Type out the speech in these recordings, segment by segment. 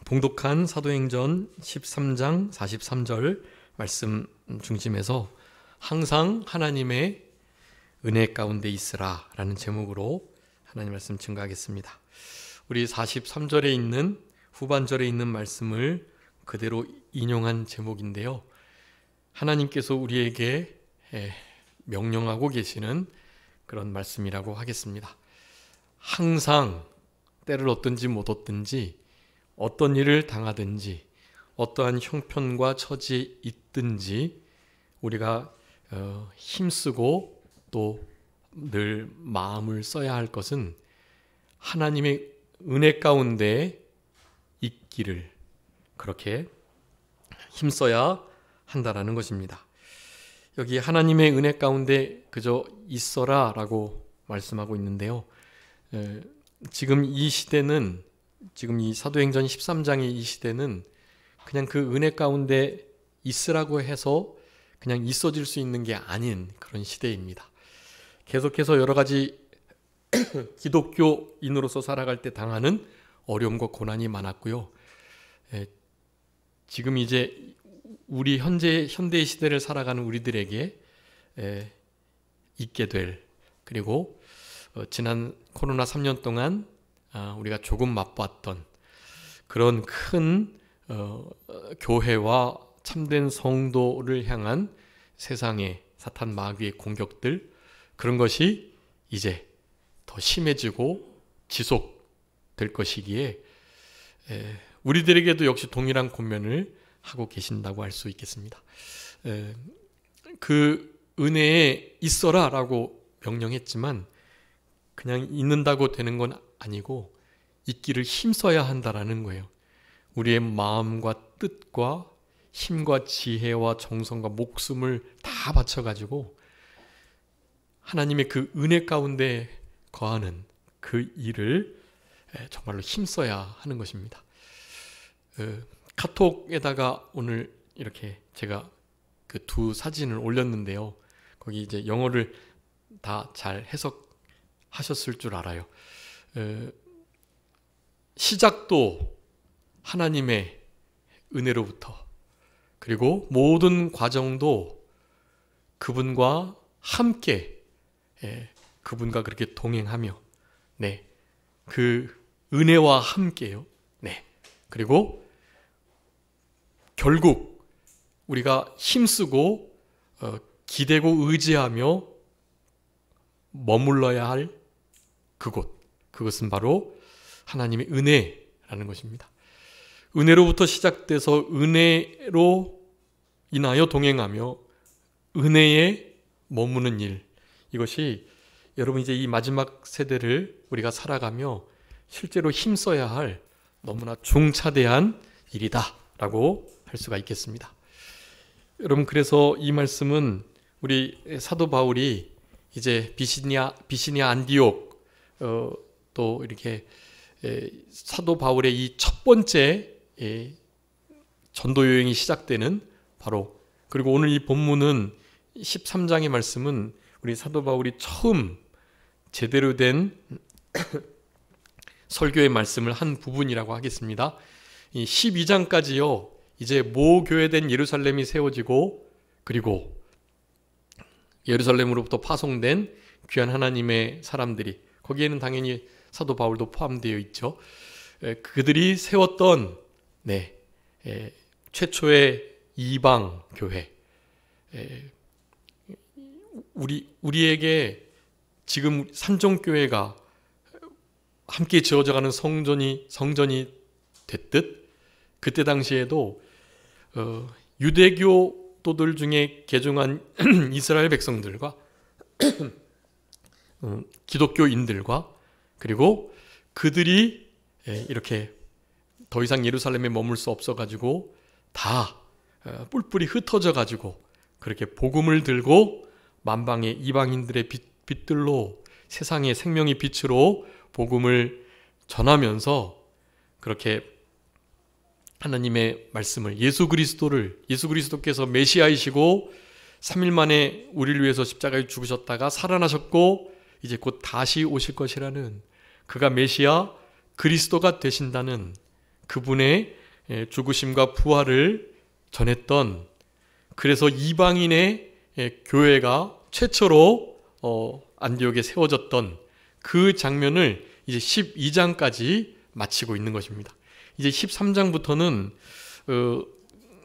봉독한 사도행전 13장 43절 말씀 중심에서 항상 하나님의 은혜 가운데 있으라 라는 제목으로 하나님 말씀 증거하겠습니다. 우리 43절에 있는 후반절에 있는 말씀을 그대로 인용한 제목인데요. 하나님께서 우리에게 명령하고 계시는 그런 말씀이라고 하겠습니다. 항상 때를 얻든지 못 얻든지 어떤 일을 당하든지 어떠한 형편과 처지에 있든지 우리가 힘쓰고 또 늘 마음을 써야 할 것은 하나님의 은혜 가운데 있기를 그렇게 힘써야 한다라는 것입니다. 여기 하나님의 은혜 가운데 그저 있어라 라고 말씀하고 있는데요. 지금 이 시대는 지금 이 사도행전 13장의 이 시대는 그냥 그 은혜 가운데 있으라고 해서 그냥 있어질 수 있는 게 아닌 그런 시대입니다. 계속해서 여러 가지 기독교인으로서 살아갈 때 당하는 어려움과 고난이 많았고요. 지금 이제 우리 현대의 시대를 살아가는 우리들에게 있게 될 그리고 지난 코로나 3년 동안 우리가 조금 맛봤던 그런 큰 교회와 참된 성도를 향한 세상의 사탄 마귀의 공격들 그런 것이 이제 더 심해지고 지속될 것이기에 우리들에게도 역시 동일한 권면을 하고 계신다고 할 수 있겠습니다. 그 은혜에 있어라 라고 명령했지만 그냥 있는다고 되는 건 아니고 있기를 힘써야 한다라는 거예요. 우리의 마음과 뜻과 힘과 지혜와 정성과 목숨을 다 바쳐가지고 하나님의 그 은혜 가운데 거하는 그 일을 정말로 힘써야 하는 것입니다. 카톡에다가 오늘 이렇게 제가 그 두 사진을 올렸는데요. 거기 이제 영어를 다 잘 해석하셨을 줄 알아요. 시작도 하나님의 은혜로부터 그리고 모든 과정도 그분과 함께 그분과 그렇게 동행하며 그 은혜와 함께요. 그리고 결국 우리가 힘쓰고 기대고 의지하며 머물러야 할 그것은 바로 하나님의 은혜라는 것입니다. 은혜로부터 시작돼서 은혜로 인하여 동행하며 은혜에 머무는 일 이것이 여러분 이제 이 마지막 세대를 우리가 살아가며 실제로 힘써야 할 너무나 중차대한 일이다 라고 할 수가 있겠습니다. 여러분 그래서 이 말씀은 우리 사도 바울이 이제 비시니아 안디옥 또 이렇게 사도 바울의 이 첫 번째 전도 여행이 시작되는 바로 그리고 오늘 이 본문은 13장의 말씀은 우리 사도 바울이 처음 제대로 된 설교의 말씀을 한 부분이라고 하겠습니다. 이 12장까지요. 이제 모교회된 예루살렘이 세워지고 그리고 예루살렘으로부터 파송된 귀한 하나님의 사람들이 거기에는 당연히 사도 바울도 포함되어 있죠. 그들이 세웠던 최초의 이방 교회 우리에게 지금 산정교회가 함께 지어져가는 성전이 됐듯 그때 당시에도 유대교도들 중에 개종한 이스라엘 백성들과 기독교인들과 그리고 그들이 이렇게 더 이상 예루살렘에 머물 수 없어가지고 다 뿔뿔이 흩어져가지고 그렇게 복음을 들고 만방의 이방인들의 빛들로 세상의 생명의 빛으로 복음을 전하면서 그렇게 하나님의 말씀을 예수 그리스도께서 메시아이시고 3일 만에 우리를 위해서 십자가에 죽으셨다가 살아나셨고 이제 곧 다시 오실 것이라는 그가 메시아 그리스도가 되신다는 그분의 죽으심과 부활을 전했던, 그래서 이방인의 교회가 최초로 안디옥에 세워졌던 그 장면을 이제 12장까지 마치고 있는 것입니다. 이제 13장부터는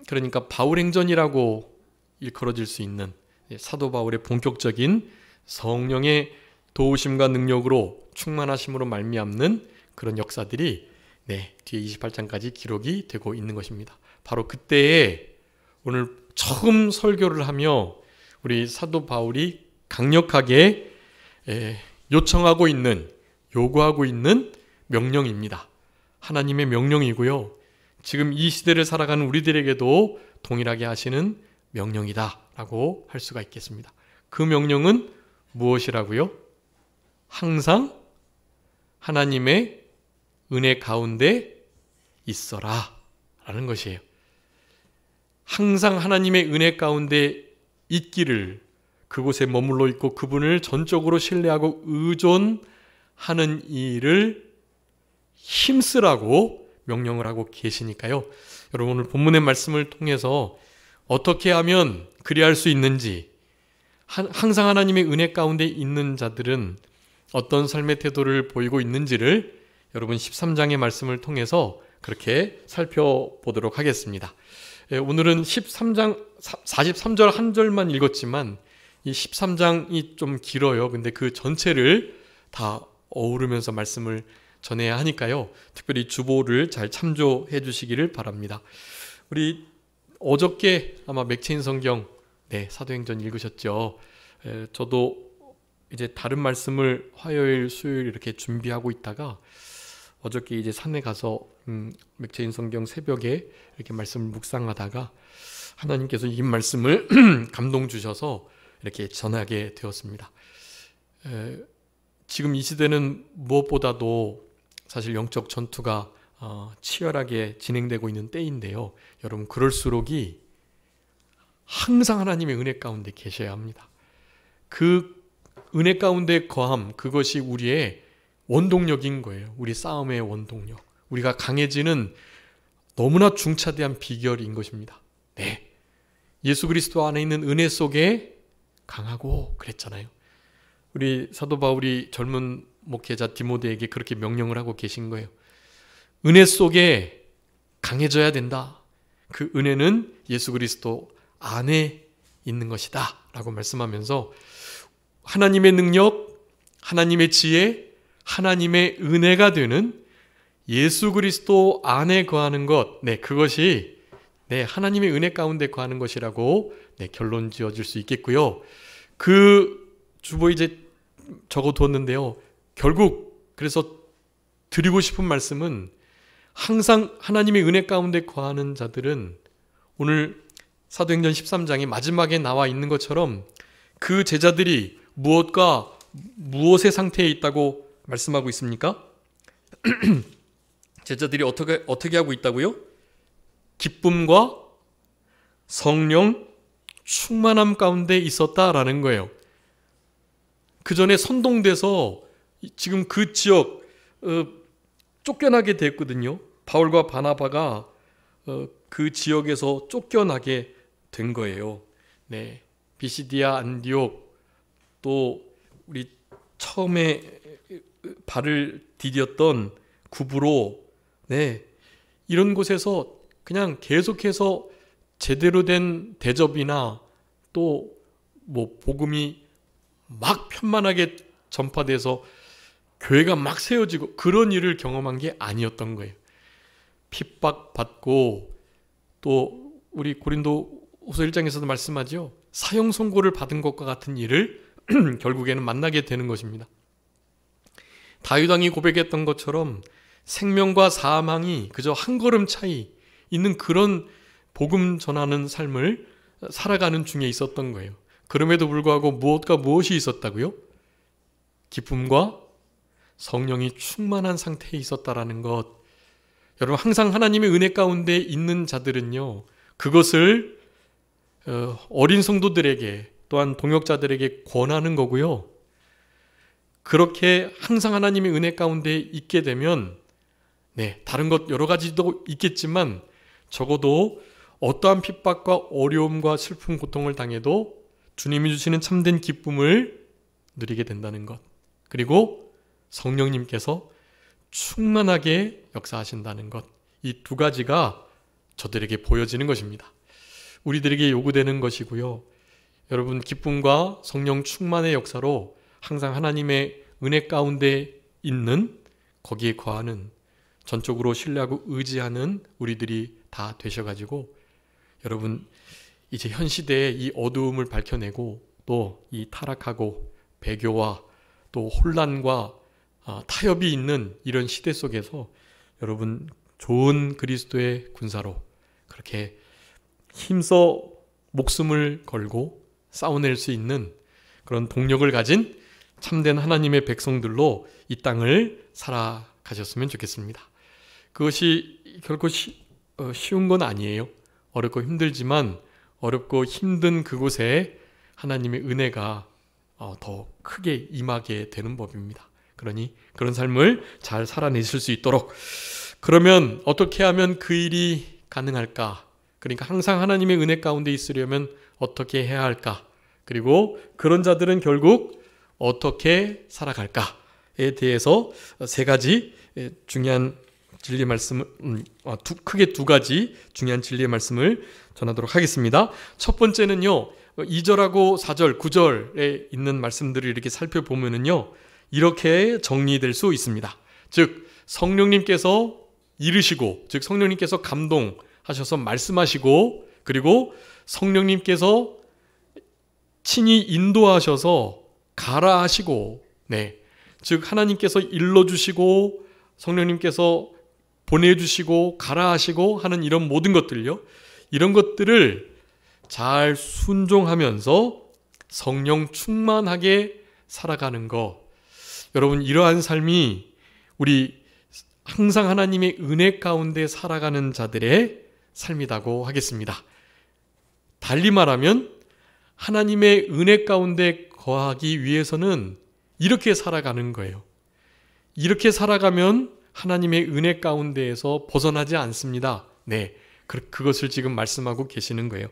그러니까 바울행전이라고 일컬어질 수 있는 사도 바울의 본격적인 성령의 도우심과 능력으로 충만하심으로 말미암는 그런 역사들이 뒤에 28장까지 기록이 되고 있는 것입니다. 바로 그때에 오늘 처음 설교를 하며 우리 사도 바울이 강력하게 요청하고 있는, 요구하고 있는 명령입니다. 하나님의 명령이고요. 지금 이 시대를 살아가는 우리들에게도 동일하게 하시는 명령이다라고 할 수가 있겠습니다. 그 명령은 무엇이라고요? 항상 하나님의 은혜 가운데 있어라 라는 것이에요. 항상 하나님의 은혜 가운데 있기를, 그곳에 머물러 있고 그분을 전적으로 신뢰하고 의존하는 일을 힘쓰라고 명령을 하고 계시니까요. 여러분, 오늘 본문의 말씀을 통해서 어떻게 하면 그리할 수 있는지, 항상 하나님의 은혜 가운데 있는 자들은 어떤 삶의 태도를 보이고 있는지를 여러분 13장의 말씀을 통해서 그렇게 살펴보도록 하겠습니다. 오늘은 13장 43절 한 절만 읽었지만 이 13장이 좀 길어요. 근데 그 전체를 다 어우르면서 말씀을 전해야 하니까요. 특별히 주보를 잘 참조해 주시기를 바랍니다. 우리 어저께 아마 맥체인 성경 사도행전 읽으셨죠. 저도 이제 다른 말씀을 화요일, 수요일 이렇게 준비하고 있다가 어저께 이제 산에 가서 맥체인 성경 새벽에 이렇게 말씀을 묵상하다가 하나님께서 이 말씀을 감동 주셔서 이렇게 전하게 되었습니다. 지금 이 시대는 무엇보다도 사실 영적 전투가 치열하게 진행되고 있는 때인데요. 여러분, 그럴수록이 항상 하나님의 은혜 가운데 계셔야 합니다. 그 은혜 가운데 거함, 그것이 우리의 원동력인 거예요. 우리 싸움의 원동력. 우리가 강해지는 너무나 중차대한 비결인 것입니다. 예수 그리스도 안에 있는 은혜 속에 강하고 그랬잖아요. 우리 사도 바울이 젊은 목회자 디모데에게 그렇게 명령을 하고 계신 거예요. 은혜 속에 강해져야 된다. 그 은혜는 예수 그리스도 안에 있는 것이다 라고 말씀하면서 하나님의 능력, 하나님의 지혜, 하나님의 은혜가 되는 예수 그리스도 안에 거하는 것, 그것이 하나님의 은혜 가운데 거하는 것이라고 결론 지어질 수 있겠고요. 그 주보 이제 적어두었는데요. 결국 그래서 드리고 싶은 말씀은 항상 하나님의 은혜 가운데 거하는 자들은 오늘 사도행전 13장의 마지막에 나와 있는 것처럼 그 제자들이 무엇의 상태에 있다고 말씀하고 있습니까? 제자들이 어떻게 하고 있다고요? 기쁨과 성령 충만함 가운데 있었다라는 거예요. 그 전에 선동돼서 지금 그 지역 쫓겨나게 됐거든요. 바울과 바나바가 그 지역에서 쫓겨나게 된 거예요. 비시디아, 안디옥, 또 우리 처음에 발을 디뎠던 구브로, 이런 곳에서 그냥 계속해서 제대로 된 대접이나 또 복음이 막 편만하게 전파돼서 교회가 막 세워지고 그런 일을 경험한 게 아니었던 거예요. 핍박받고 또 우리 고린도후서 1장에서도 말씀하죠. 사형 선고를 받은 것과 같은 일을 결국에는 만나게 되는 것입니다. 다윗 왕이 고백했던 것처럼 생명과 사망이 그저 한 걸음 차이 있는 그런 복음 전하는 삶을 살아가는 중에 있었던 거예요. 그럼에도 불구하고 무엇이 있었다고요? 기쁨과 성령이 충만한 상태에 있었다라는 것. 여러분, 항상 하나님의 은혜 가운데 있는 자들은요, 그것을 어린 성도들에게 또한 동역자들에게 권하는 거고요. 그렇게 항상 하나님의 은혜 가운데 있게 되면 네, 다른 것 여러 가지도 있겠지만 적어도 어떠한 핍박과 어려움과 슬픔, 고통을 당해도 주님이 주시는 참된 기쁨을 누리게 된다는 것. 그리고 성령님께서 충만하게 역사하신다는 것. 이 두 가지가 저들에게 보여지는 것입니다. 우리들에게 요구되는 것이고요. 여러분, 기쁨과 성령 충만의 역사로 항상 하나님의 은혜 가운데 있는, 거기에 거하는, 전적으로 신뢰하고 의지하는 우리들이 다 되셔가지고 여러분, 이제 현 시대의 이 어두움을 밝혀내고 또 이 타락하고 배교와 또 혼란과 타협이 있는 이런 시대 속에서 여러분, 좋은 그리스도의 군사로 그렇게 힘써 목숨을 걸고 싸워낼 수 있는 그런 동력을 가진 참된 하나님의 백성들로 이 땅을 살아가셨으면 좋겠습니다. 그것이 결코 쉬운 건 아니에요. 어렵고 힘들지만 어렵고 힘든 그곳에 하나님의 은혜가 더 크게 임하게 되는 법입니다. 그러니 그런 삶을 잘 살아내실 수 있도록, 그러면 어떻게 하면 그 일이 가능할까? 그러니까 항상 하나님의 은혜 가운데 있으려면 어떻게 해야 할까? 그리고 그런 자들은 결국 어떻게 살아갈까에 대해서 세 가지 중요한 진리 말씀을 크게 두 가지 중요한 진리의 말씀을 전하도록 하겠습니다. 첫 번째는요, 2절하고 4절, 9절에 있는 말씀들을 이렇게 살펴보면은요, 이렇게 정리될 수 있습니다. 즉 성령님께서 이르시고, 즉 성령님께서 감동하셔서 말씀하시고, 그리고 성령님께서 친히 인도하셔서 가라 하시고, 네, 즉 하나님께서 일러주시고 성령님께서 보내주시고 가라 하시고 하는 이런 모든 것들요, 이런 것들을 잘 순종하면서 성령 충만하게 살아가는 것, 여러분, 이러한 삶이 우리 항상 하나님의 은혜 가운데 살아가는 자들의 삶이라고 하겠습니다. 달리 말하면 하나님의 은혜 가운데 거하기 위해서는 이렇게 살아가는 거예요. 이렇게 살아가면 하나님의 은혜 가운데에서 벗어나지 않습니다. 네, 그것을 지금 말씀하고 계시는 거예요.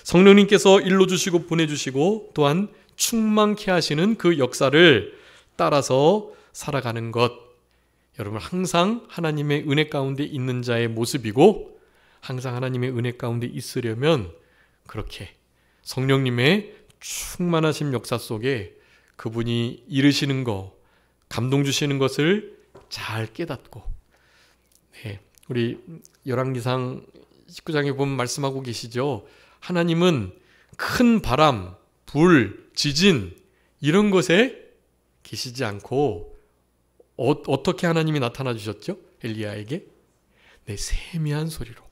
성령님께서 일러주시고 보내주시고 또한 충만케 하시는 그 역사를 따라서 살아가는 것, 여러분, 항상 하나님의 은혜 가운데 있는 자의 모습이고, 항상 하나님의 은혜 가운데 있으려면 그렇게 성령님의 충만하신 역사 속에 그분이 이르시는 것, 감동 주시는 것을 잘 깨닫고, 네, 우리 열왕기상 19장에 보면 말씀하고 계시죠. 하나님은 큰 바람, 불, 지진 이런 것에 계시지 않고 어떻게 하나님이 나타나 주셨죠? 엘리야에게? 네, 세미한 소리로.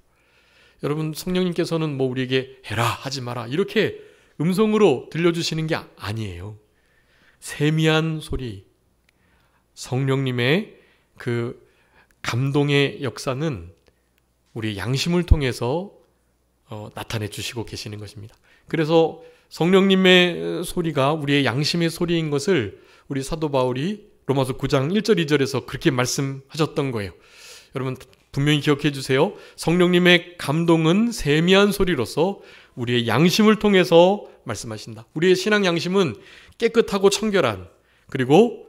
여러분, 성령님께서는 뭐 우리에게 해라 하지 마라 이렇게 음성으로 들려주시는 게 아니에요. 세미한 소리, 성령님의 그 감동의 역사는 우리의 양심을 통해서 나타내 주시고 계시는 것입니다. 그래서 성령님의 소리가 우리의 양심의 소리인 것을 우리 사도 바울이 로마서 9장 1절 2절에서 그렇게 말씀하셨던 거예요. 여러분 분명히 기억해 주세요. 성령님의 감동은 세미한 소리로서 우리의 양심을 통해서 말씀하신다. 우리의 신앙 양심은 깨끗하고 청결한, 그리고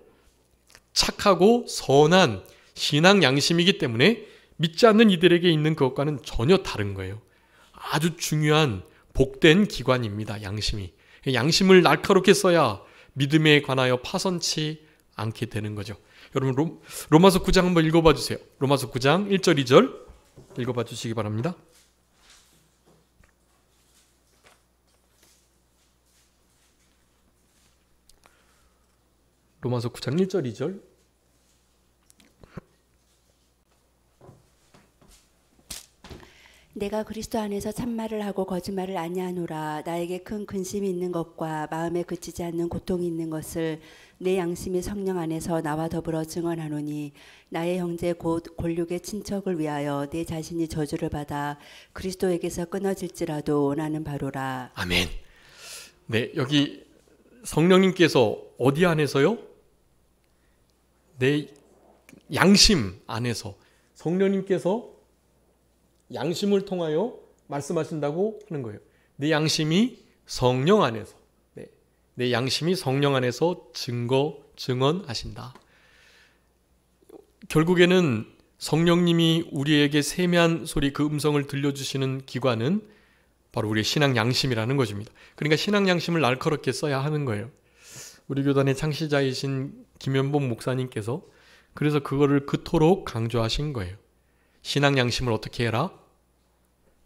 착하고 선한 신앙 양심이기 때문에 믿지 않는 이들에게 있는 그것과는 전혀 다른 거예요. 아주 중요한 복된 기관입니다. 양심이. 양심을 날카롭게 써야 믿음에 관하여 파선치 않게 되는 거죠. 여러분 로마서 9장 한번 읽어봐 주세요. 로마서 9장 1절 2절 읽어봐 주시기 바랍니다. 로마서 9장 1절 2절. 내가 그리스도 안에서 참말을 하고 거짓말을 아니하노라. 나에게 큰 근심이 있는 것과 마음에 그치지 않는 고통이 있는 것을 내 양심이 성령 안에서 나와 더불어 증언하노니, 나의 형제 곧 골육의 친척을 위하여 내 자신이 저주를 받아 그리스도에게서 끊어질지라도 원하는 바로라. 아멘. 네, 여기 성령님께서 어디 안에서요? 내 양심 안에서, 성령님께서 양심을 통하여 말씀하신다고 하는 거예요. 내 양심이 성령 안에서, 내 양심이 성령 안에서 증언하신다. 결국에는 성령님이 우리에게 세미한 소리, 그 음성을 들려주시는 기관은 바로 우리의 신앙 양심이라는 것입니다. 그러니까 신앙 양심을 날카롭게 써야 하는 거예요. 우리 교단의 창시자이신 김현복 목사님께서 그래서 그거를 그토록 강조하신 거예요. 신앙 양심을 어떻게 해라?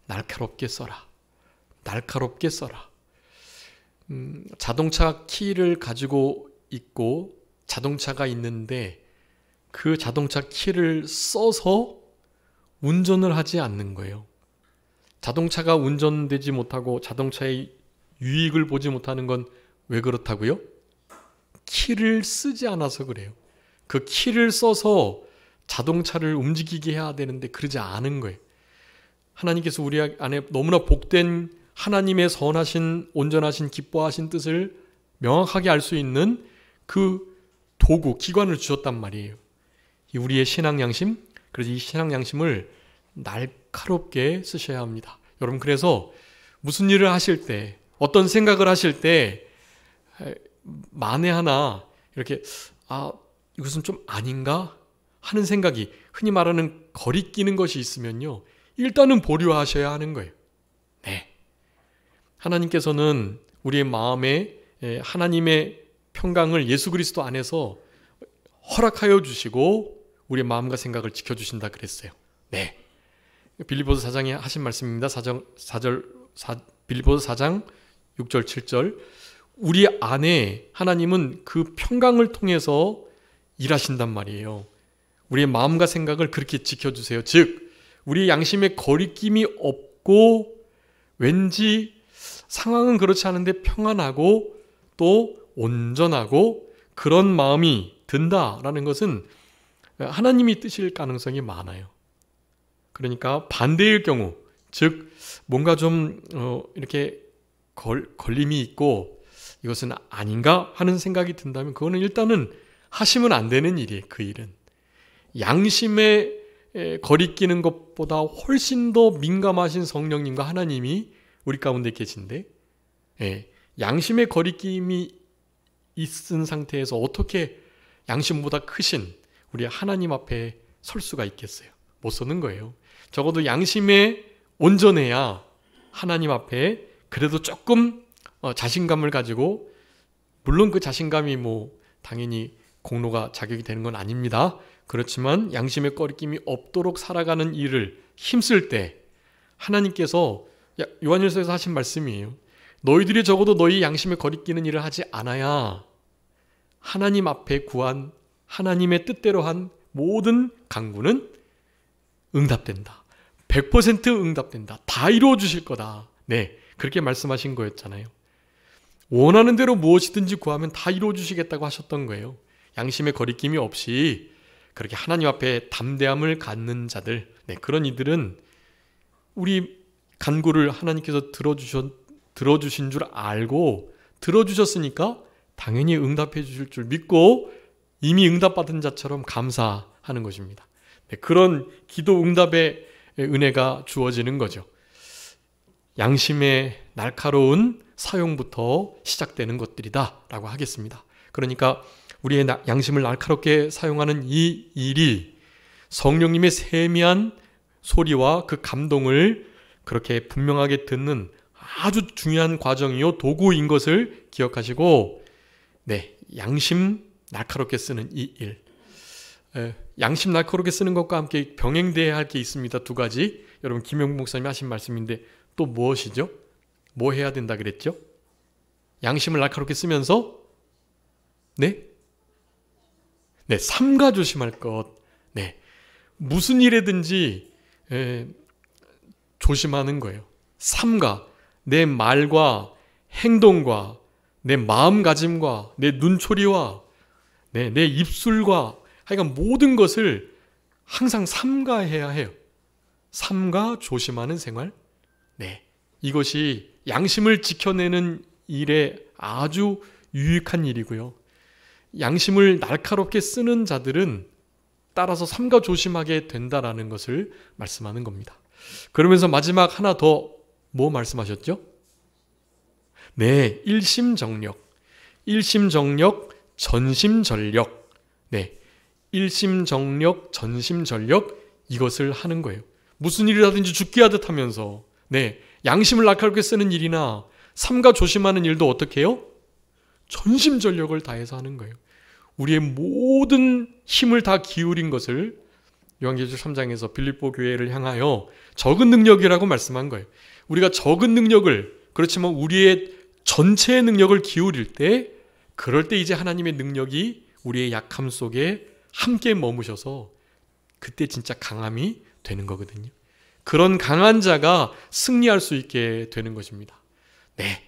날카롭게 써라. 날카롭게 써라. 자동차 키를 가지고 있고 자동차가 있는데 그 자동차 키를 써서 운전을 하지 않는 거예요. 자동차가 운전되지 못하고 자동차의 유익을 보지 못하는 건 왜 그렇다고요? 키를 쓰지 않아서 그래요. 그 키를 써서 자동차를 움직이게 해야 되는데 그러지 않은 거예요. 하나님께서 우리 안에 너무나 복된 하나님의 선하신, 온전하신, 기뻐하신 뜻을 명확하게 알 수 있는 그 도구, 기관을 주셨단 말이에요. 우리의 신앙 양심, 그래서 이 신앙 양심을 날카롭게 쓰셔야 합니다. 여러분, 그래서 무슨 일을 하실 때, 어떤 생각을 하실 때 만에 하나 이렇게 이것은 좀 아닌가 하는 생각이, 흔히 말하는 거리끼는 것이 있으면요, 일단은 보류하셔야 하는 거예요. 네. 하나님께서는 우리의 마음에 하나님의 평강을 예수 그리스도 안에서 허락하여 주시고 우리의 마음과 생각을 지켜주신다 그랬어요. 네. 빌립보서 4장에 하신 말씀입니다. 빌립보서 4장 6절 7절. 우리 안에 하나님은 그 평강을 통해서 일하신단 말이에요. 우리의 마음과 생각을 그렇게 지켜주세요. 즉 우리 양심에 거리낌이 없고 왠지 상황은 그렇지 않은데 평안하고 또 온전하고 그런 마음이 든다라는 것은 하나님이 뜻일 가능성이 많아요. 그러니까 반대일 경우, 즉 뭔가 좀 이렇게 걸림이 있고 이것은 아닌가 하는 생각이 든다면 그거는 일단은 하시면 안 되는 일이에요. 그 일은 양심에 거리끼는 것보다 훨씬 더 민감하신 성령님과 하나님이 우리 가운데 계신데, 양심의 거리낌이 있은 상태에서 어떻게 양심보다 크신 우리 하나님 앞에 설 수가 있겠어요? 못 서는 거예요. 적어도 양심에 온전해야 하나님 앞에 그래도 조금 자신감을 가지고, 물론 그 자신감이 당연히 공로가 자격이 되는 건 아닙니다. 그렇지만 양심의 거리낌이 없도록 살아가는 일을 힘쓸 때 하나님께서 요한일서에서 하신 말씀이에요. 너희들이 적어도 너희 양심에 거리끼는 일을 하지 않아야 하나님 앞에 구한 하나님의 뜻대로 한 모든 간구는 응답된다. 100% 응답된다. 다 이루어 주실 거다. 네, 그렇게 말씀하신 거였잖아요. 원하는 대로 무엇이든지 구하면 다 이루어 주시겠다고 하셨던 거예요. 양심의 거리낌이 없이 그렇게 하나님 앞에 담대함을 갖는 자들, 그런 이들은 우리 간구를 하나님께서 들어주신 줄 알고 들어주셨으니까 당연히 응답해 주실 줄 믿고 이미 응답받은 자처럼 감사하는 것입니다. 그런 기도 응답의 은혜가 주어지는 거죠. 양심의 날카로운 사용부터 시작되는 것들이다 라고 하겠습니다. 그러니까 우리의 양심을 날카롭게 사용하는 이 일이 성령님의 세미한 소리와 그 감동을 그렇게 분명하게 듣는 아주 중요한 과정이요, 도구인 것을 기억하시고, 양심 날카롭게 쓰는 이 일, 양심 날카롭게 쓰는 것과 함께 병행돼야 할 게 있습니다. 두 가지. 여러분, 김영국 목사님이 하신 말씀인데 또 무엇이죠? 뭐 해야 된다 그랬죠? 양심을 날카롭게 쓰면서 삼가 조심할 것. 무슨 일에든지 조심하는 거예요. 삼가, 내 말과 행동과 내 마음가짐과 내 눈초리와 내 입술과 하여간 모든 것을 항상 삼가해야 해요. 삼가 조심하는 생활. 이것이 양심을 지켜내는 일에 아주 유익한 일이고요. 양심을 날카롭게 쓰는 자들은 따라서 삼가 조심하게 된다라는 것을 말씀하는 겁니다. 그러면서 마지막 하나 더 뭐 말씀하셨죠? 네, 일심정력, 전심전력. 네, 일심정력, 전심전력, 이것을 하는 거예요. 무슨 일이라든지 죽게 하듯 하면서, 네, 양심을 날카롭게 쓰는 일이나 삼가 조심하는 일도 어떻게 해요? 전심전력을 다해서 하는 거예요. 우리의 모든 힘을 다 기울인 것을 요한계시록 3장에서 빌립보 교회를 향하여 적은 능력이라고 말씀한 거예요. 우리가 적은 능력을, 그렇지만 우리의 전체의 능력을 기울일 때, 그럴 때 이제 하나님의 능력이 우리의 약함 속에 함께 머무셔서 그때 진짜 강함이 되는 거거든요. 그런 강한 자가 승리할 수 있게 되는 것입니다. 네,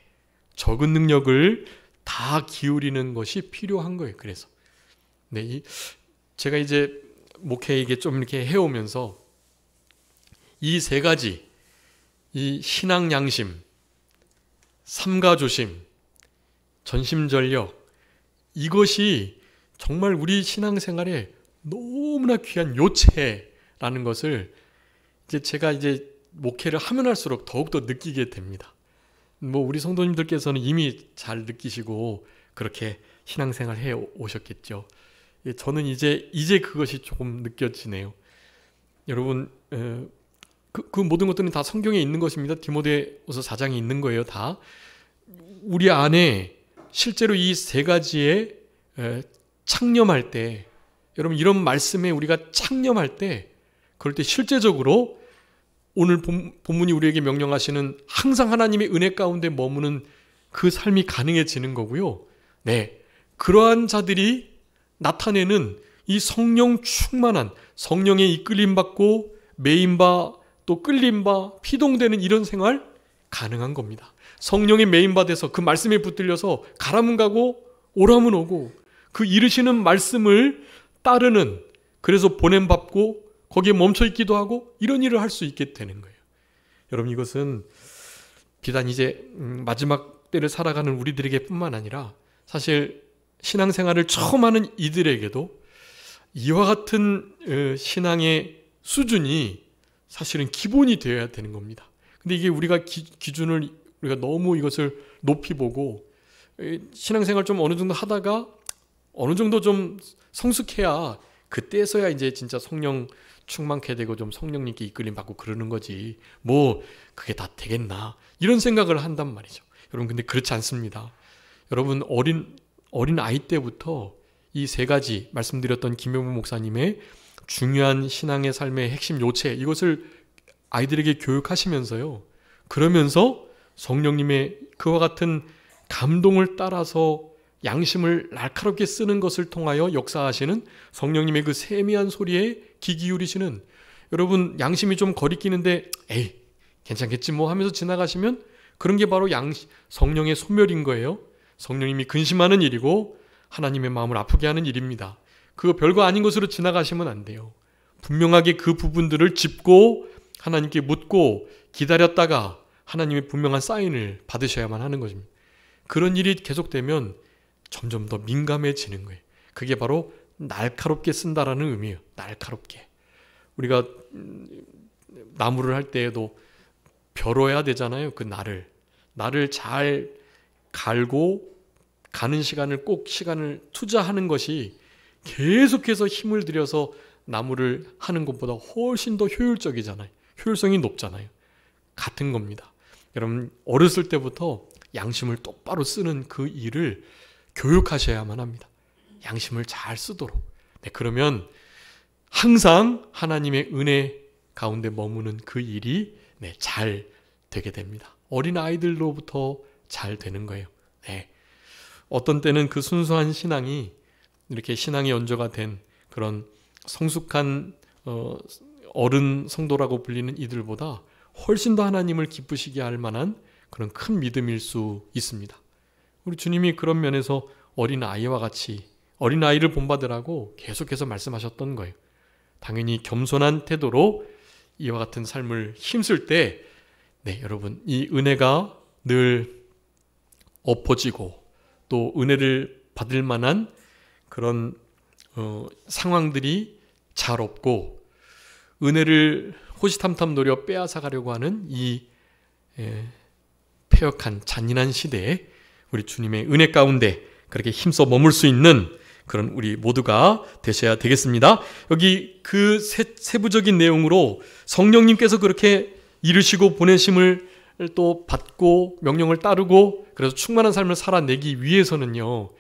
적은 능력을 다 기울이는 것이 필요한 거예요. 그래서 네, 제가 이제 목회 이게 좀 이렇게 해오면서 이 세 가지, 이 신앙 양심, 삼가 조심, 전심전력, 이것이 정말 우리 신앙생활에 너무나 귀한 요체라는 것을 이제 제가 이제 목회를 하면 할수록 더욱더 느끼게 됩니다. 뭐 우리 성도님들께서는 이미 잘 느끼시고 그렇게 신앙생활 해 오셨겠죠. 저는 이제 그것이 조금 느껴지네요. 여러분, 그 모든 것들은 다 성경에 있는 것입니다. 디모데후서 4장에 있는 거예요. 다 우리 안에 실제로 이 세 가지에 창념할 때, 여러분 이런 말씀에 우리가 창념할 때, 그럴 때 실제적으로 오늘 본문이 우리에게 명령하시는 항상 하나님의 은혜 가운데 머무는 그 삶이 가능해지는 거고요. 네, 그러한 자들이 나타내는 이 성령 충만한, 성령에 이끌림 받고 메인 바 또 끌림 바 피동되는 이런 생활 가능한 겁니다. 성령의 메인 바 돼서 그 말씀에 붙들려서 가라면 가고 오라면 오고, 그 이르시는 말씀을 따르는, 그래서 보냄 받고 거기에 멈춰 있기도 하고 이런 일을 할 수 있게 되는 거예요. 여러분, 이것은 비단 이제 마지막 때를 살아가는 우리들에게 뿐만 아니라 사실 신앙생활을 처음 하는 이들에게도 이와 같은 신앙의 수준이 사실은 기본이 되어야 되는 겁니다. 근데 이게 우리가 기준을 우리가 너무 이것을 높이 보고 신앙생활 좀 어느 정도 하다가 어느 정도 좀 성숙해야 그때서야 이제 진짜 성령 충만케 되고 좀 성령님께 이끌림 받고 그러는 거지, 뭐 그게 다 되겠나 이런 생각을 한단 말이죠. 여러분, 근데 그렇지 않습니다. 여러분, 어린 아이 때부터 이 세 가지 말씀드렸던 김영무 목사님의 중요한 신앙의 삶의 핵심 요체, 이것을 아이들에게 교육하시면서요, 그러면서 성령님의 그와 같은 감동을 따라서 양심을 날카롭게 쓰는 것을 통하여 역사하시는 성령님의 그 세미한 소리에 귀 기울이시는, 여러분 양심이 좀 거리끼는데 에이 괜찮겠지 뭐 하면서 지나가시면 그런 게 바로 성령의 소멸인 거예요. 성령님이 근심하는 일이고 하나님의 마음을 아프게 하는 일입니다. 그거 별거 아닌 것으로 지나가시면 안 돼요. 분명하게 그 부분들을 짚고 하나님께 묻고 기다렸다가 하나님의 분명한 사인을 받으셔야만 하는 것입니다. 그런 일이 계속되면 점점 더 민감해지는 거예요. 그게 바로 날카롭게 쓴다라는 의미예요. 날카롭게. 우리가 나무를 할 때에도 벼러야 되잖아요. 그 날을 잘 갈고 가는 시간을 꼭 시간을 투자하는 것이 계속해서 힘을 들여서 나무를 하는 것보다 훨씬 더 효율적이잖아요. 효율성이 높잖아요. 같은 겁니다. 여러분, 어렸을 때부터 양심을 똑바로 쓰는 그 일을 교육하셔야만 합니다. 양심을 잘 쓰도록. 네, 그러면 항상 하나님의 은혜 가운데 머무는 그 일이 잘 되게 됩니다. 어린 아이들로부터 잘 되는 거예요. 네. 어떤 때는 그 순수한 신앙이 이렇게 신앙의 연조가 된 그런 성숙한 어른 성도라고 불리는 이들보다 훨씬 더 하나님을 기쁘시게 할 만한 그런 큰 믿음일 수 있습니다. 우리 주님이 그런 면에서 어린아이와 같이 어린아이를 본받으라고 계속해서 말씀하셨던 거예요. 당연히 겸손한 태도로 이와 같은 삶을 힘쓸 때 여러분, 이 은혜가 늘 엎어지고 또 은혜를 받을 만한 그런 상황들이 잘 없고 은혜를 호시탐탐 노려 빼앗아 가려고 하는 이 패역한 잔인한 시대에 우리 주님의 은혜 가운데 그렇게 힘써 머물 수 있는 그런 우리 모두가 되셔야 되겠습니다. 여기 그 세부적인 내용으로 성령님께서 그렇게 이르시고 보내심을 또 받고 명령을 따르고 그래서 충만한 삶을 살아내기 위해서는요,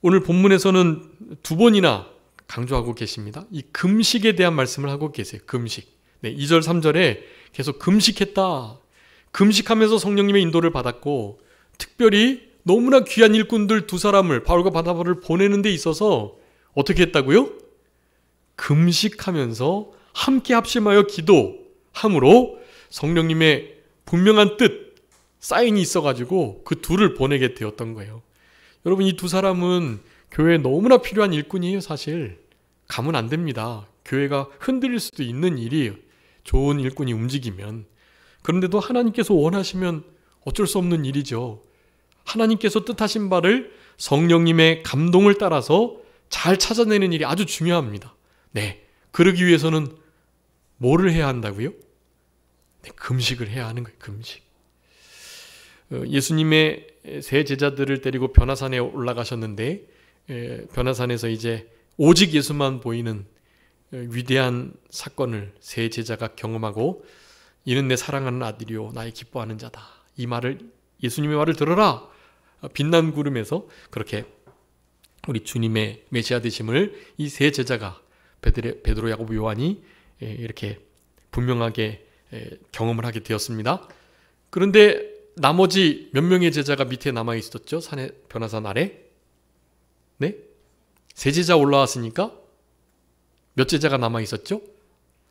오늘 본문에서는 두 번이나 강조하고 계십니다. 이 금식에 대한 말씀을 하고 계세요. 금식. 2절 3절에 계속 금식했다. 금식하면서 성령님의 인도를 받았고, 특별히 너무나 귀한 일꾼들 두 사람을, 바울과 바나바를 보내는 데 있어서 어떻게 했다고요? 금식하면서 함께 합심하여 기도함으로 성령님의 분명한 뜻, 사인이 있어가지고 그 둘을 보내게 되었던 거예요. 여러분, 이 두 사람은 교회에 너무나 필요한 일꾼이에요. 사실 가면 안 됩니다. 교회가 흔들릴 수도 있는 일이에요. 좋은 일꾼이 움직이면. 그런데도 하나님께서 원하시면 어쩔 수 없는 일이죠. 하나님께서 뜻하신 바를 성령님의 감동을 따라서 잘 찾아내는 일이 아주 중요합니다. 네, 그러기 위해서는 뭐를 해야 한다고요? 네, 금식을 해야 하는 거예요. 금식. 예수님의 세 제자들을 데리고 변화산에 올라가셨는데, 변화산에서 이제 오직 예수만 보이는 위대한 사건을 세 제자가 경험하고, 이는 내 사랑하는 아들이요 나의 기뻐하는 자다. 이 말을, 예수님의 말을 들어라. 빛난 구름에서 그렇게 우리 주님의 메시아 되심을 이 세 제자가, 베드로, 야고보, 요한이 이렇게 분명하게 경험을 하게 되었습니다. 그런데 나머지 몇 명의 제자가 밑에 남아 있었죠? 산의 변화산 아래. 네? 세 제자 올라왔으니까 몇 제자가 남아 있었죠?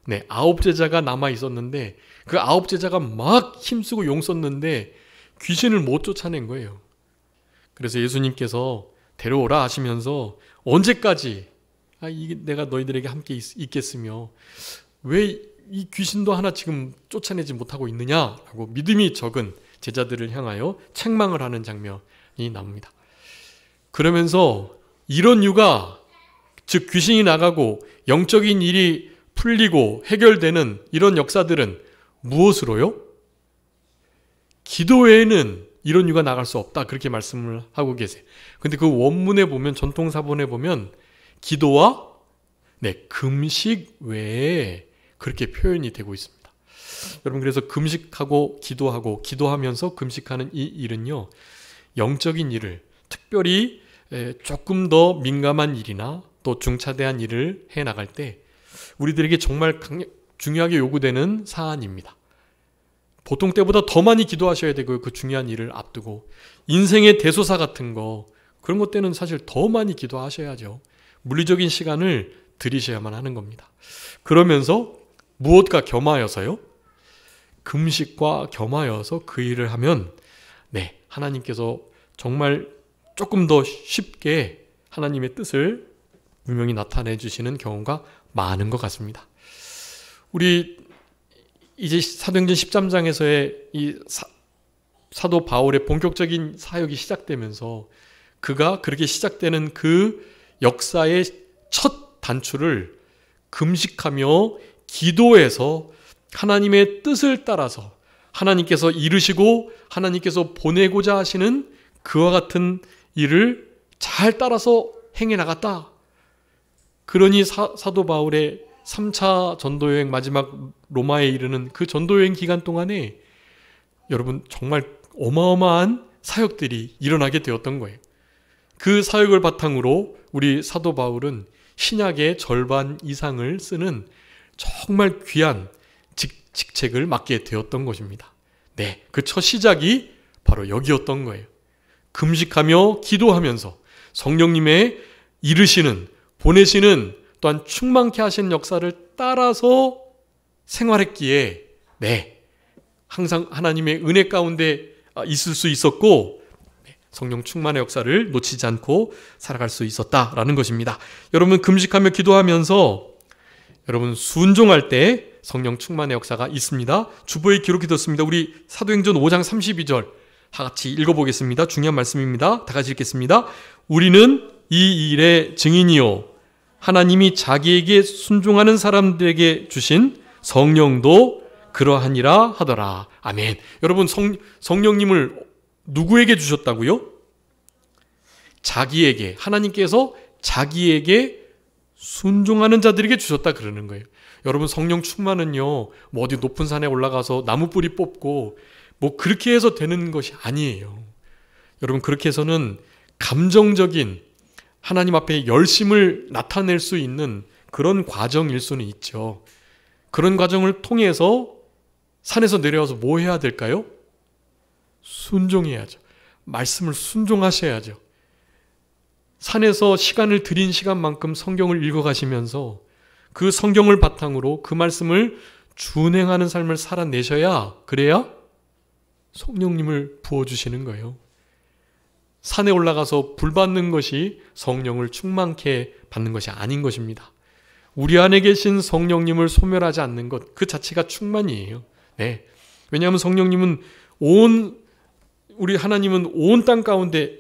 네, 9 제자가 남아 있었는데 그 9 제자가 막 힘쓰고 용 썼는데 귀신을 못 쫓아낸 거예요. 그래서 예수님께서 데려오라 하시면서 언제까지 이게 내가 너희들에게 함께 있겠으며 왜 이 귀신도 하나 지금 쫓아내지 못하고 있느냐라고 믿음이 적은 제자들을 향하여 책망을 하는 장면이 나옵니다. 그러면서 이런 유가, 즉 귀신이 나가고 영적인 일이 풀리고 해결되는 이런 역사들은 무엇으로요? 기도 외에는 이런 유가 나갈 수 없다, 그렇게 말씀을 하고 계세요. 근데 그 원문에 보면, 전통사본에 보면 기도와 금식 외에 그렇게 표현이 되고 있습니다. 여러분, 그래서 금식하고 기도하고 기도하면서 금식하는 이 일은요, 영적인 일을, 특별히 조금 더 민감한 일이나 또 중차대한 일을 해나갈 때 우리들에게 정말 중요하게 요구되는 사안입니다. 보통 때보다 더 많이 기도하셔야 되고요. 그 중요한 일을 앞두고 인생의 대소사 같은 거, 그런 것 때는 사실 더 많이 기도하셔야죠. 물리적인 시간을 들이셔야만 하는 겁니다. 그러면서 무엇과 겸하여서요? 금식과 겸하여서 그 일을 하면 하나님께서 정말 조금 더 쉽게 하나님의 뜻을 분명히 나타내 주시는 경우가 많은 것 같습니다. 우리 이제 사도행전 13장에서의 이 사도 바울의 본격적인 사역이 시작되면서 그가 그렇게 시작되는 그 역사의 첫 단추를 금식하며 기도해서 하나님의 뜻을 따라서 하나님께서 이루시고 하나님께서 보내고자 하시는 그와 같은 일을 잘 따라서 행해 나갔다. 그러니 사도 바울의 3차 전도여행, 마지막 로마에 이르는 그 전도여행 기간 동안에 여러분 정말 어마어마한 사역들이 일어나게 되었던 거예요. 그 사역을 바탕으로 우리 사도 바울은 신약의 절반 이상을 쓰는 정말 귀한 직책을 맡게 되었던 것입니다. 네, 그 첫 시작이 바로 여기였던 거예요. 금식하며 기도하면서 성령님의 이르시는, 보내시는, 또한 충만케 하시는 역사를 따라서 생활했기에 항상 하나님의 은혜 가운데 있을 수 있었고 성령 충만의 역사를 놓치지 않고 살아갈 수 있었다라는 것입니다. 여러분, 금식하며 기도하면서 여러분 순종할 때 성령 충만의 역사가 있습니다. 주보에 기록이 되었습니다. 우리 사도행전 5장 32절 같이 읽어보겠습니다. 중요한 말씀입니다. 다 같이 읽겠습니다. 우리는 이 일의 증인이요 하나님이 자기에게 순종하는 사람들에게 주신 성령도 그러하니라 하더라. 아멘. 여러분, 성령님을 누구에게 주셨다고요? 자기에게, 하나님께서 자기에게 순종하는 자들에게 주셨다 그러는 거예요. 여러분, 성령 충만은요, 뭐 어디 높은 산에 올라가서 나무 뿌리 뽑고 뭐 그렇게 해서 되는 것이 아니에요. 여러분, 그렇게 해서는 감정적인 하나님 앞에 열심을 나타낼 수 있는 그런 과정일 수는 있죠. 그런 과정을 통해서 산에서 내려와서 뭐 해야 될까요? 순종해야죠. 말씀을 순종하셔야죠. 산에서 시간을 들인 시간만큼 성경을 읽어가시면서 그 성경을 바탕으로 그 말씀을 준행하는 삶을 살아내셔야, 그래야 성령님을 부어주시는 거예요. 산에 올라가서 불 받는 것이 성령을 충만케 받는 것이 아닌 것입니다. 우리 안에 계신 성령님을 소멸하지 않는 것, 그 자체가 충만이에요. 네. 왜냐하면 성령님은 우리 하나님은 온 땅 가운데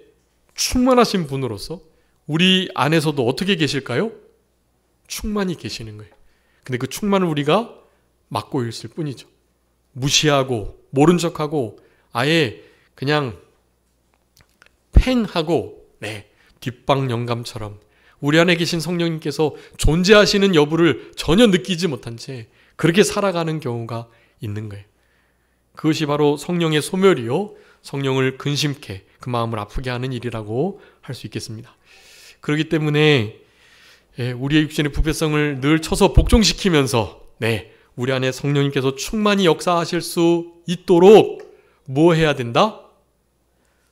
충만하신 분으로서 우리 안에서도 어떻게 계실까요? 충만히 계시는 거예요. 근데 그 충만을 우리가 막고 있을 뿐이죠. 무시하고 모른 척하고 아예 그냥 팽하고, 뒷방 영감처럼 우리 안에 계신 성령님께서 존재하시는 여부를 전혀 느끼지 못한 채 그렇게 살아가는 경우가 있는 거예요. 그것이 바로 성령의 소멸이요, 성령을 근심케, 그 마음을 아프게 하는 일이라고 할 수 있겠습니다. 그렇기 때문에 우리의 육신의 부패성을 늘 쳐서 복종시키면서 우리 안에 성령님께서 충만히 역사하실 수 있도록 뭐 해야 된다?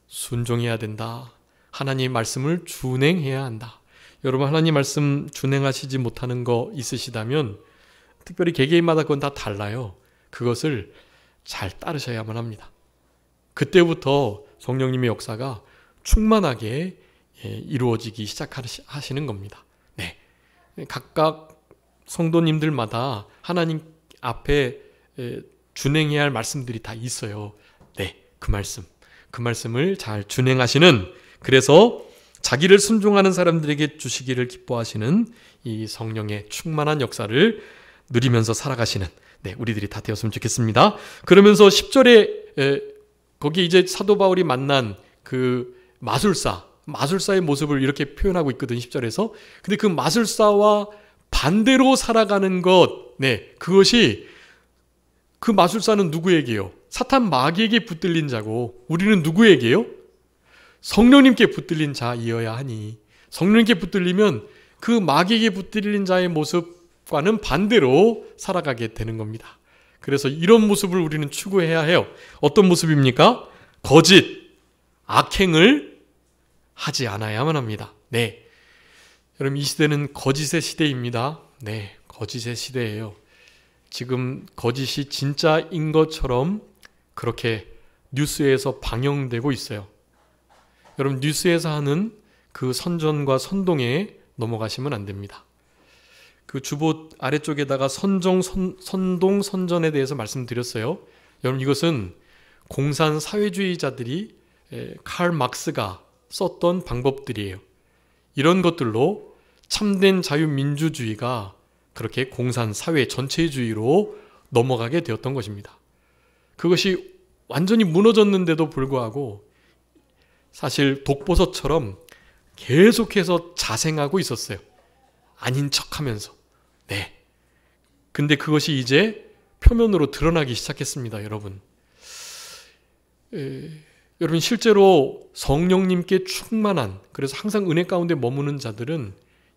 순종해야 된다. 하나님의 말씀을 준행해야 한다. 여러분, 하나님 말씀 준행하시지 못하는 거 있으시다면 특별히 개개인마다 그건 다 달라요. 그것을 잘 따르셔야만 합니다. 그때부터 성령님의 역사가 충만하게 이루어지기 시작하시는 겁니다. 각각 성도님들마다 하나님 앞에 준행해야 할 말씀들이 다 있어요. 그 말씀을 잘 준행하시는, 그래서 자기를 순종하는 사람들에게 주시기를 기뻐하시는 이 성령의 충만한 역사를 누리면서 살아가시는 우리들이 다 되었으면 좋겠습니다. 그러면서 10절에 거기 이제 사도 바울이 만난 그 마술사의 모습을 이렇게 표현하고 있거든요. 10절에서. 근데 그 마술사와 반대로 살아가는 것, 그것이, 그 마술사는 누구에게요? 사탄 마귀에게 붙들린 자고, 우리는 누구에게요? 성령님께 붙들린 자이어야 하니, 성령님께 붙들리면 그 마귀에게 붙들린 자의 모습과는 반대로 살아가게 되는 겁니다. 그래서 이런 모습을 우리는 추구해야 해요. 어떤 모습입니까? 거짓, 악행을 하지 않아야만 합니다. 여러분, 이 시대는 거짓의 시대입니다. 거짓의 시대예요. 지금 거짓이 진짜인 것처럼 그렇게 뉴스에서 방영되고 있어요. 여러분, 뉴스에서 하는 그 선전과 선동에 넘어가시면 안 됩니다. 그 주보 아래쪽에다가 선동, 선전에 대해서 말씀드렸어요. 여러분, 이것은 공산 사회주의자들이 칼 막스가 썼던 방법들이에요. 이런 것들로 참된 자유민주주의가 그렇게 공산 사회 전체주의로 넘어가게 되었던 것입니다. 그것이 완전히 무너졌는데도 불구하고 사실 독버섯처럼 계속해서 자생하고 있었어요. 아닌 척하면서. 근데 그것이 이제 표면으로 드러나기 시작했습니다, 여러분. 여러분, 실제로 성령님께 충만한, 그래서 항상 은혜 가운데 머무는 자들은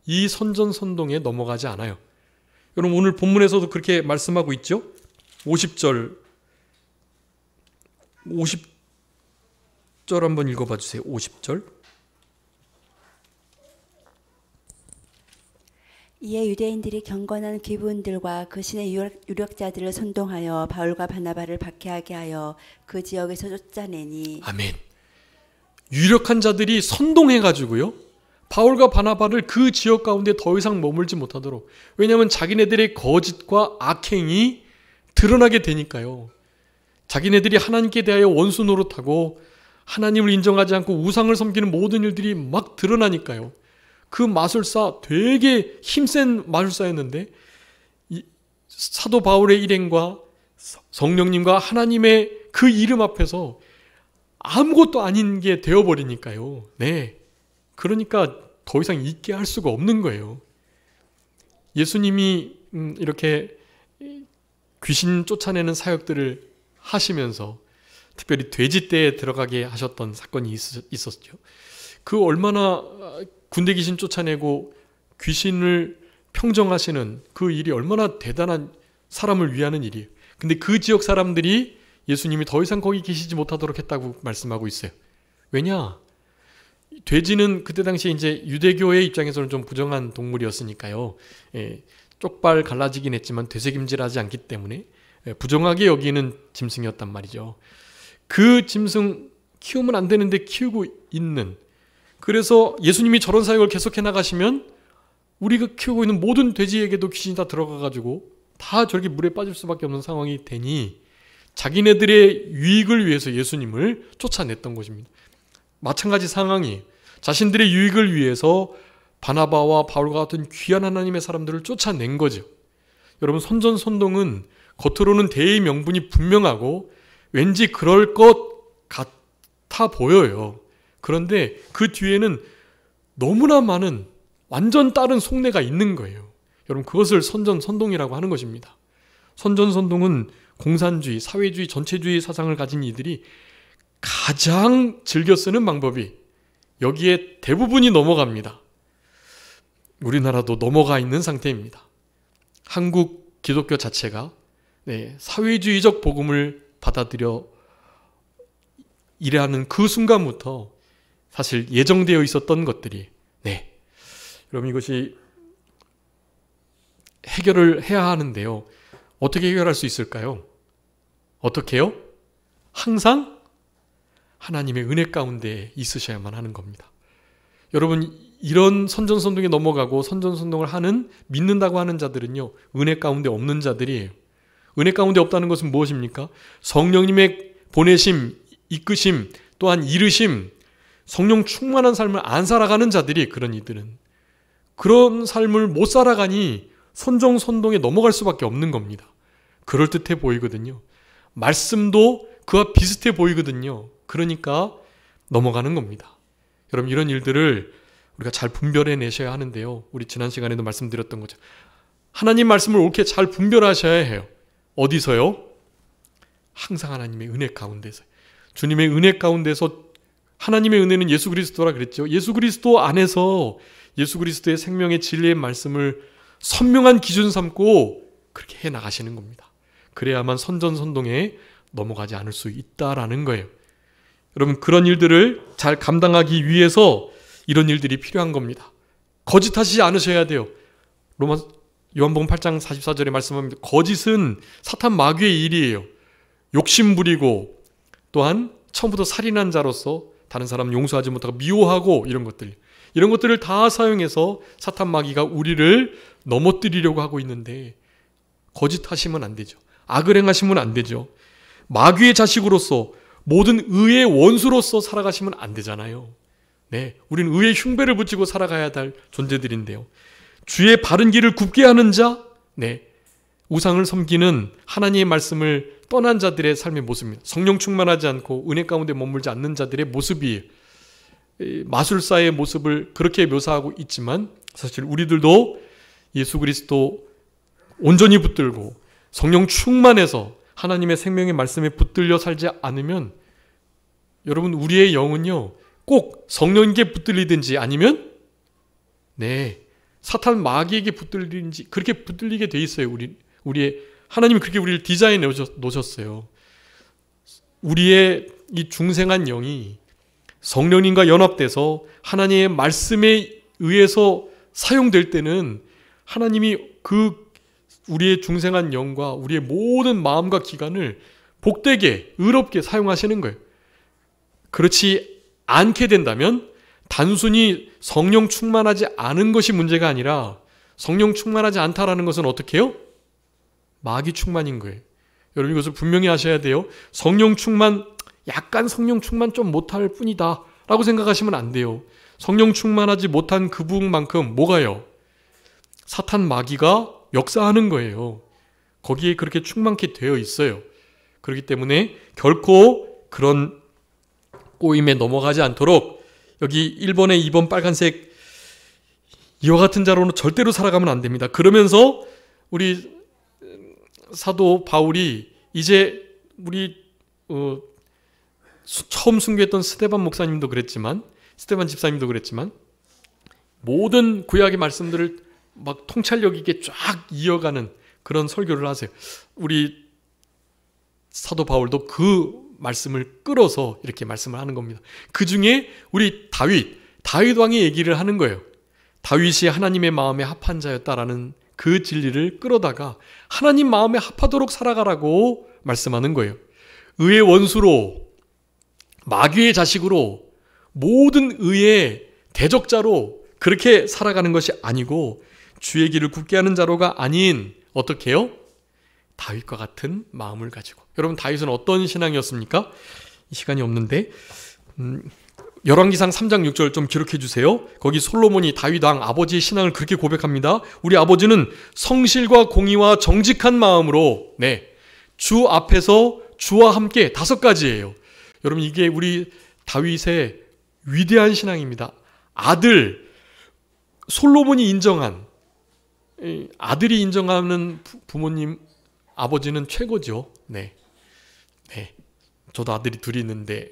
이 선전선동에 넘어가지 않아요. 여러분, 오늘 본문에서도 그렇게 말씀하고 있죠? 50절 한번 읽어봐 주세요. 50절. 이에 유대인들이 경건한 귀부인들과 그 신의 유력자들을 선동하여 바울과 바나바를 박해하게 하여 그 지역에서 쫓아내니. 아멘. 유력한 자들이 선동해가지고요, 바울과 바나바를 그 지역 가운데 더 이상 머물지 못하도록, 왜냐하면 자기네들의 거짓과 악행이 드러나게 되니까요. 자기네들이 하나님께 대하여 원수 노릇하고 하나님을 인정하지 않고 우상을 섬기는 모든 일들이 막 드러나니까요. 그 마술사 되게 힘센 마술사였는데 사도 바울의 일행과 성령님과 하나님의 그 이름 앞에서 아무것도 아닌 게 되어버리니까요. 네. 그러니까 더 이상 있게 할 수가 없는 거예요. 예수님이 이렇게 귀신 쫓아내는 사역들을 하시면서 특별히 돼지떼에 들어가게 하셨던 사건이 있었죠. 그 얼마나 군대 귀신 쫓아내고 귀신을 평정하시는 그 일이 얼마나 대단한 사람을 위하는 일이에요. 근데 그 지역 사람들이 예수님이 더 이상 거기 계시지 못하도록 했다고 말씀하고 있어요. 왜냐? 돼지는 그때 당시에 이제 유대교의 입장에서는 좀 부정한 동물이었으니까요. 쪽발 갈라지긴 했지만 되새김질하지 않기 때문에 부정하게 여기는 짐승이었단 말이죠. 그 짐승 키우면 안 되는데 키우고 있는, 그래서 예수님이 저런 사역을 계속해 나가시면 우리가 키우고 있는 모든 돼지에게도 귀신이 다 들어가가지고 다 저렇게 물에 빠질 수밖에 없는 상황이 되니 자기네들의 유익을 위해서 예수님을 쫓아냈던 것입니다. 마찬가지 상황이 자신들의 유익을 위해서 바나바와 바울과 같은 귀한 하나님의 사람들을 쫓아낸 거죠. 여러분, 선전선동은 겉으로는 대의 명분이 분명하고 왠지 그럴 것 같아 보여요. 그런데 그 뒤에는 너무나 많은 완전 다른 속내가 있는 거예요. 여러분, 그것을 선전선동이라고 하는 것입니다. 선전선동은 공산주의, 사회주의, 전체주의 사상을 가진 이들이 가장 즐겨 쓰는 방법이 여기에 대부분이 넘어갑니다. 우리나라도 넘어가 있는 상태입니다. 한국 기독교 자체가 사회주의적 복음을 받아들여 일하는 그 순간부터 사실 예정되어 있었던 것들이 여러분, 이것이 해결을 해야 하는데요. 어떻게 해결할 수 있을까요? 어떻게요? 항상 하나님의 은혜 가운데 있으셔야만 하는 겁니다. 여러분, 이런 선전선동에 넘어가고 선전선동을 하는, 믿는다고 하는 자들은요, 은혜 가운데 없는 자들이에요. 은혜 가운데 없다는 것은 무엇입니까? 성령님의 보내심, 이끄심, 또한 이르심, 성령 충만한 삶을 안 살아가는 자들이, 그런 이들은 그런 삶을 못 살아가니 선정선동에 넘어갈 수밖에 없는 겁니다. 그럴듯해 보이거든요. 말씀도 그와 비슷해 보이거든요. 그러니까 넘어가는 겁니다. 여러분, 이런 일들을 우리가 잘 분별해 내셔야 하는데요. 우리 지난 시간에도 말씀드렸던 거죠. 하나님 말씀을 옳게 잘 분별하셔야 해요. 어디서요? 항상 하나님의 은혜 가운데서. 주님의 은혜 가운데서. 하나님의 은혜는 예수 그리스도라 그랬죠. 예수 그리스도 안에서 예수 그리스도의 생명의 진리의 말씀을 선명한 기준 삼고 그렇게 해 나가시는 겁니다. 그래야만 선전선동에 넘어가지 않을 수 있다라는 거예요. 여러분, 그런 일들을 잘 감당하기 위해서 이런 일들이 필요한 겁니다. 거짓하시지 않으셔야 돼요. 요한복음 8장 44절에 말씀합니다. 거짓은 사탄 마귀의 일이에요. 욕심 부리고, 또한 처음부터 살인한 자로서 다른 사람 용서하지 못하고 미워하고, 이런 것들을 다 사용해서 사탄 마귀가 우리를 넘어뜨리려고 하고 있는데, 거짓하시면 안 되죠. 악을 행하시면 안 되죠. 마귀의 자식으로서, 모든 의의 원수로서 살아가시면 안 되잖아요. 우리는 의의 흉배를 붙이고 살아가야 할 존재들인데요. 주의 바른 길을 굽게 하는 자, 우상을 섬기는 하나님의 말씀을 떠난 자들의 삶의 모습입니다. 성령 충만하지 않고 은혜 가운데 머물지 않는 자들의 모습이, 마술사의 모습을 그렇게 묘사하고 있지만 사실 우리들도 예수 그리스도 온전히 붙들고 성령 충만해서 하나님의 생명의 말씀에 붙들려 살지 않으면, 여러분, 우리의 영은요 꼭 성령에게 붙들리든지 아니면 사탄 마귀에게 붙들리든지 그렇게 붙들리게 돼 있어요. 우리의 하나님이 그렇게 우리를 디자인해 놓으셨어요. 우리의 이 중생한 영이 성령님과 연합돼서 하나님의 말씀에 의해서 사용될 때는 하나님이 우리의 중생한 영과 우리의 모든 마음과 기관을 복되게 의롭게 사용하시는 거예요. 그렇지 않게 된다면 단순히 성령 충만하지 않은 것이 문제가 아니라, 성령 충만하지 않다라는 것은 어떻게 해요? 마귀 충만인 거예요. 여러분, 이것을 분명히 하셔야 돼요. 성령 충만, 약간 성령 충만 좀 못할 뿐이다 라고 생각하시면 안 돼요. 성령 충만하지 못한 그 부분만큼 뭐가요? 사탄 마귀가 역사하는 거예요. 거기에 그렇게 충만케 되어 있어요. 그렇기 때문에 결코 그런 꼬임에 넘어가지 않도록 여기 1번에 2번 빨간색 이와 같은 자로는 절대로 살아가면 안 됩니다. 그러면서 우리 사도 바울이 이제 우리 처음 순교했던 스데반 목사님도 그랬지만 스데반 집사님도 그랬지만 모든 구약의 말씀들을 막 통찰력 있게 쫙 이어가는 그런 설교를 하세요. 우리 사도 바울도 그 말씀을 끌어서 이렇게 말씀을 하는 겁니다. 그 중에 우리 다윗 왕의 얘기를 하는 거예요. 다윗이 하나님의 마음에 합한 자였다라는 그 진리를 끌어다가 하나님 마음에 합하도록 살아가라고 말씀하는 거예요. 의의 원수로, 마귀의 자식으로, 모든 의의 대적자로 그렇게 살아가는 것이 아니고 주의 길을 굳게 하는 자로가 아닌 어떻게 해요? 다윗과 같은 마음을 가지고. 여러분, 다윗은 어떤 신앙이었습니까? 이 시간이 없는데 열왕기상 3장 6절 좀 기록해 주세요. 거기 솔로몬이 다윗 왕 아버지의 신앙을 그렇게 고백합니다. 우리 아버지는 성실과 공의와 정직한 마음으로 주 앞에서 주와 함께 5가지예요. 여러분, 이게 우리 다윗의 위대한 신앙입니다. 아들 솔로몬이 인정한, 아들이 인정하는 부모님, 아버지는 최고죠. 저도 아들이 둘이 있는데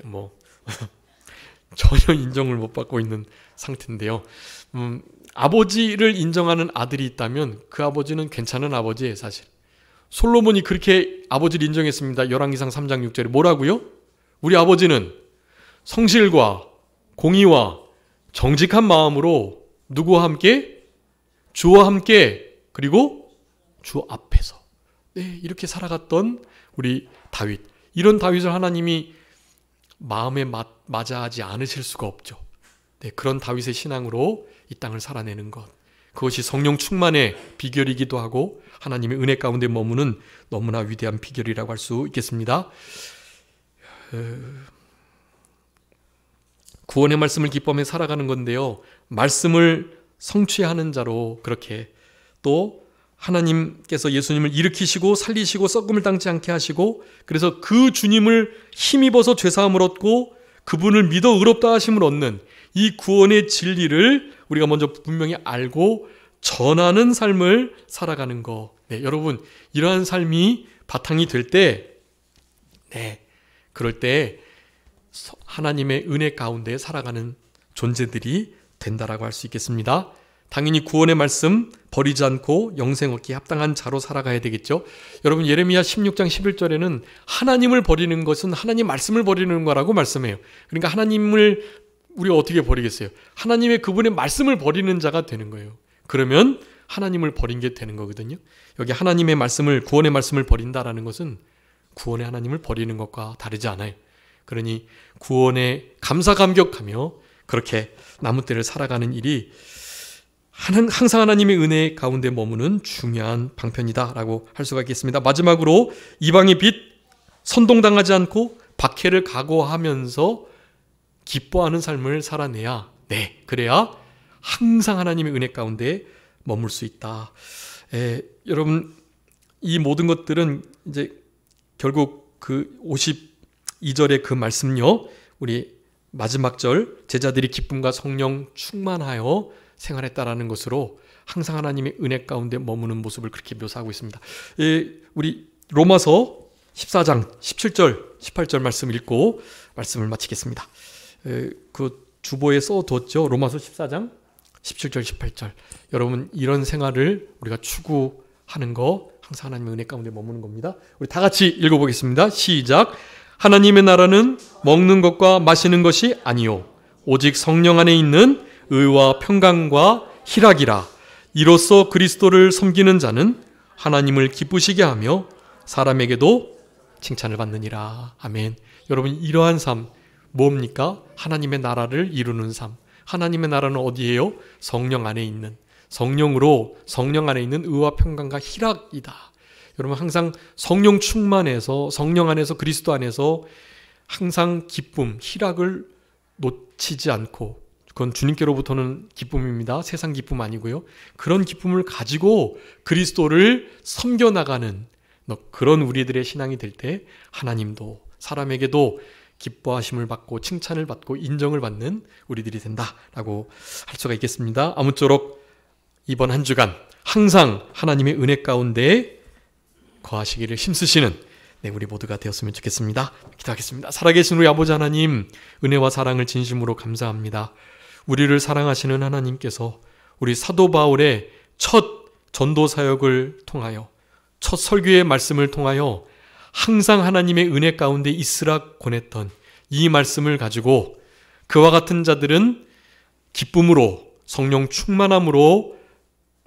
전혀 인정을 못 받고 있는 상태인데요. 아버지를 인정하는 아들이 있다면 그 아버지는 괜찮은 아버지예요, 사실. 솔로몬이 그렇게 아버지를 인정했습니다. 열왕기상 3장 6절에 뭐라고요? 우리 아버지는 성실과 공의와 정직한 마음으로 누구와 함께? 주와 함께, 그리고 주 앞에서 이렇게 살아갔던 우리 다윗. 이런 다윗을 하나님이 마음에 맞아하지 않으실 수가 없죠. 그런 다윗의 신앙으로 이 땅을 살아내는 것, 그것이 성령 충만의 비결이기도 하고 하나님의 은혜 가운데 머무는 너무나 위대한 비결이라고 할 수 있겠습니다. 구원의 말씀을 기뻐하며 살아가는 건데요, 말씀을 성취하는 자로 그렇게 또 하나님께서 예수님을 일으키시고 살리시고 썩음을 당치 않게 하시고, 그래서 그 주님을 힘입어서 죄사함을 얻고 그분을 믿어 의롭다 하심을 얻는 이 구원의 진리를 우리가 먼저 분명히 알고 전하는 삶을 살아가는 거. 여러분, 이러한 삶이 바탕이 될 때, 그럴 때 하나님의 은혜 가운데 살아가는 존재들이 된다라고 할 수 있겠습니다. 당연히 구원의 말씀 버리지 않고 영생 얻기에 합당한 자로 살아가야 되겠죠. 여러분, 예레미야 16장 11절에는 하나님을 버리는 것은 하나님 말씀을 버리는 거라고 말씀해요. 그러니까 하나님을 우리가 어떻게 버리겠어요? 하나님의 그분의 말씀을 버리는 자가 되는 거예요. 그러면 하나님을 버린 게 되는 거거든요. 여기 하나님의 말씀을, 구원의 말씀을 버린다라는 것은 구원의 하나님을 버리는 것과 다르지 않아요. 그러니 구원에 감사 감격하며 그렇게 남은 때를 살아가는 일이 항상 하나님의 은혜 가운데 머무는 중요한 방편이다라고 할 수가 있겠습니다. 마지막으로 이방의 빛, 선동당하지 않고 박해를 각오하면서 기뻐하는 삶을 살아내야, 그래야 항상 하나님의 은혜 가운데 머물 수 있다. 여러분, 이 모든 것들은 이제 결국 그 52절의 그 말씀요, 우리 마지막 절, 제자들이 기쁨과 성령 충만하여 생활했다라는 것으로 항상 하나님의 은혜 가운데 머무는 모습을 그렇게 묘사하고 있습니다. 우리 로마서 14장 17절 18절 말씀 읽고 말씀을 마치겠습니다. 그 주보에 써뒀죠. 로마서 14장 17절 18절. 여러분, 이런 생활을 우리가 추구하는 거 항상 하나님의 은혜 가운데 머무는 겁니다. 우리 다 같이 읽어보겠습니다. 시작. 하나님의 나라는 먹는 것과 마시는 것이 아니요 오직 성령 안에 있는 의와 평강과 희락이라. 이로써 그리스도를 섬기는 자는 하나님을 기쁘시게 하며 사람에게도 칭찬을 받느니라. 아멘. 여러분, 이러한 삶 뭡니까? 하나님의 나라를 이루는 삶. 하나님의 나라는 어디예요? 성령 안에 있는, 성령으로 성령 안에 있는 의와 평강과 희락이다. 여러분, 항상 성령 충만해서 성령 안에서 그리스도 안에서 항상 기쁨, 희락을 놓치지 않고, 그건 주님께로부터는 기쁨입니다. 세상 기쁨 아니고요. 그런 기쁨을 가지고 그리스도를 섬겨나가는 그런 우리들의 신앙이 될 때 하나님도 사람에게도 기뻐하심을 받고 칭찬을 받고 인정을 받는 우리들이 된다라고 할 수가 있겠습니다. 아무쪼록 이번 한 주간 항상 하나님의 은혜 가운데 거하시기를 힘쓰시는 우리 모두가 되었으면 좋겠습니다. 기도하겠습니다. 살아계신 우리 아버지 하나님, 은혜와 사랑을 진심으로 감사합니다. 우리를 사랑하시는 하나님께서 우리 사도 바울의 첫 전도 사역을 통하여, 첫 설교의 말씀을 통하여 항상 하나님의 은혜 가운데 있으라 권했던 이 말씀을 가지고 그와 같은 자들은 기쁨으로 성령 충만함으로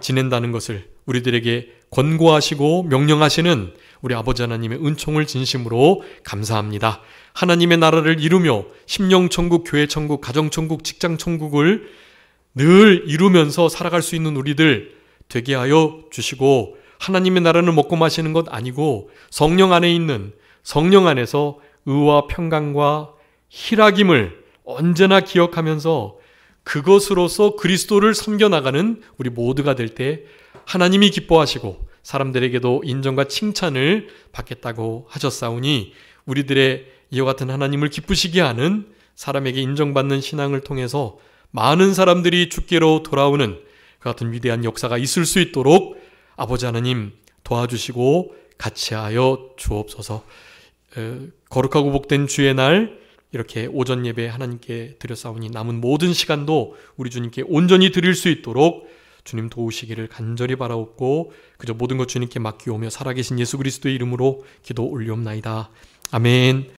지낸다는 것을 우리들에게 권고하시고 명령하시는 우리 아버지 하나님의 은총을 진심으로 감사합니다. 하나님의 나라를 이루며 심령천국, 교회천국, 가정천국, 직장천국을 늘 이루면서 살아갈 수 있는 우리들 되게 하여 주시고, 하나님의 나라는 먹고 마시는 것 아니고 성령 안에 있는, 성령 안에서 의와 평강과 희락임을 언제나 기억하면서 그것으로서 그리스도를 섬겨나가는 우리 모두가 될 때 하나님이 기뻐하시고 사람들에게도 인정과 칭찬을 받겠다고 하셨사오니, 우리들의 이와 같은 하나님을 기쁘시게 하는, 사람에게 인정받는 신앙을 통해서 많은 사람들이 주께로 돌아오는 그 같은 위대한 역사가 있을 수 있도록 아버지 하나님 도와주시고 같이 하여 주옵소서. 거룩하고 복된 주의 날 이렇게 오전 예배 하나님께 드렸사오니 남은 모든 시간도 우리 주님께 온전히 드릴 수 있도록 주님 도우시기를 간절히 바라옵고, 그저 모든 것 주님께 맡기오며 살아계신 예수 그리스도의 이름으로 기도 올리옵나이다. 아멘.